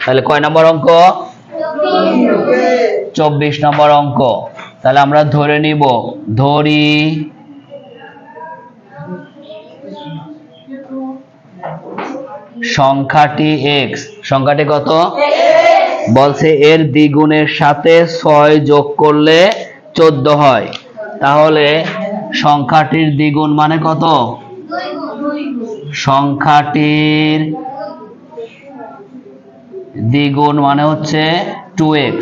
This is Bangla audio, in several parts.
তাহলে কয় নম্বর অঙ্ক? 24 নম্বর অঙ্ক। তাহলে আমরা ধরে নিব, ধরি সংখ্যাটি x, সংখ্যাটি কত? বলছে এর দ্বিগুণের সাথে 6 যোগ করলে 14 হয়। তাহলে সংখ্যাটির দ্বিগুণ মানে কত? সংখ্যাটির দ্বিগুণ মানে হচ্ছে 2x,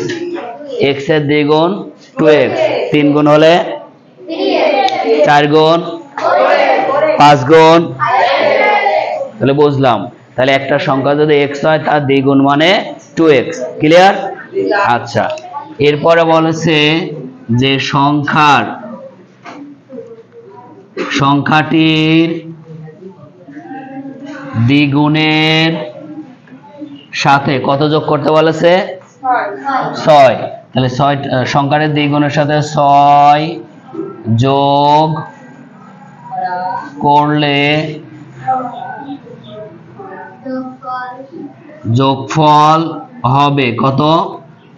x এর দ্বিগুণ 2x, 3 গুণ হলে 4 গুণ 5 গুণ, তাহলে বুঝলাম। তাহলে একটা সংখ্যা যদি x হয় তার দ্বিগুণ মানে 2x। ক্লিয়ার? আচ্ছা, এরপরে বলেছে যে সংখ্যাটির দ্বিগুণের সাথে কত যোগ করতে বলেছে? 6। তাহলে 6, সংখ্যাটির দ্বিগুণের সাথে 6 যোগ করলে যোগফল হবে কত?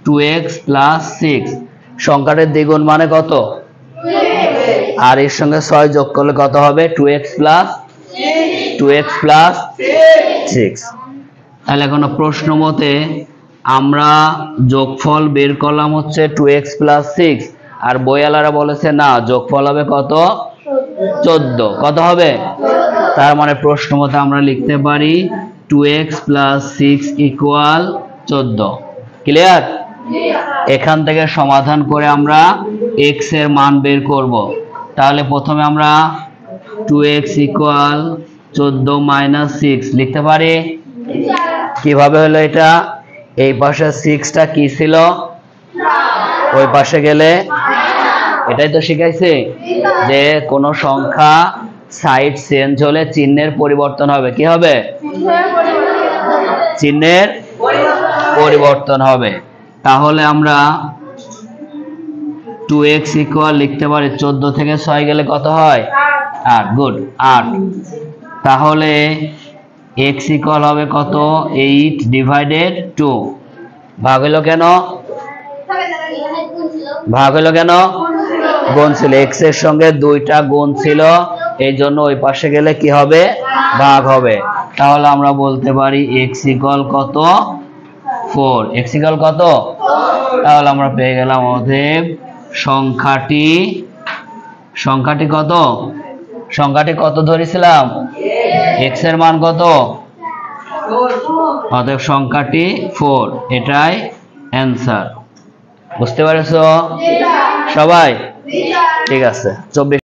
2x plus 6। সংখ্যাটির দ্বিগুণ মানে কত? আর এর সঙ্গে 6 যোগ করলে কত হবে? 2x plus 6। তাহলে এখন প্রশ্ন মতে আমরা যোগফল বের করলাম হচ্ছে 2x প্লাস 6, আর বইয়ালারা বলেছে না, যোগফল হবে কত? 14। কত হবে? তার মানে প্রশ্ন মতে আমরা লিখতে পারি 2x প্লাস 6 ইকুয়াল 14। ক্লিয়ার? এখান থেকে সমাধান করে আমরা x এর মান বের করব। তাহলে প্রথমে আমরা 2x ইকুয়াল 14 মাইনাস 6 লিখতে পারি। কিভাবে হলো এটা? এই পাশে 6টা কি ছিল? ওই পাশে গেলে, এটাই তো শিখাইছে যে কোন সংখ্যা সাইড চেঞ্জ হলে চিহ্নের পরিবর্তন হবে। কি হবে? চিহ্নের পরিবর্তন হবে। তাহলে আমরা 2x ইকুয়াল লিখতে পারি 14 থেকে 6 গেলে কত হয়? 8। গুড, 8। তাহলে x ইকুয়াল হবে কত? 8 ডিভাইডেড 2। ভাগ হলো কেন? ভাগ হলো কেন? গুণ ছিল, x এর সঙ্গে 2টা গুণ ছিল, এই জন্য ওই পাশে গেলে কি হবে? ভাগ হবে। তাহলে আমরা বলতে পারি x ইকুয়াল কত? 4। x ইকুয়াল কত? তাহলে আমরা পেয়ে গেলাম অতএব সংখ্যাটি কত? সংখ্যাটি কত ধরেছিলাম? x এর মান কত? অতএব সংখ্যাটি 4। এটাই অ্যান্সার। বুঝতে পারছো সবাই? ঠিক আছে। 24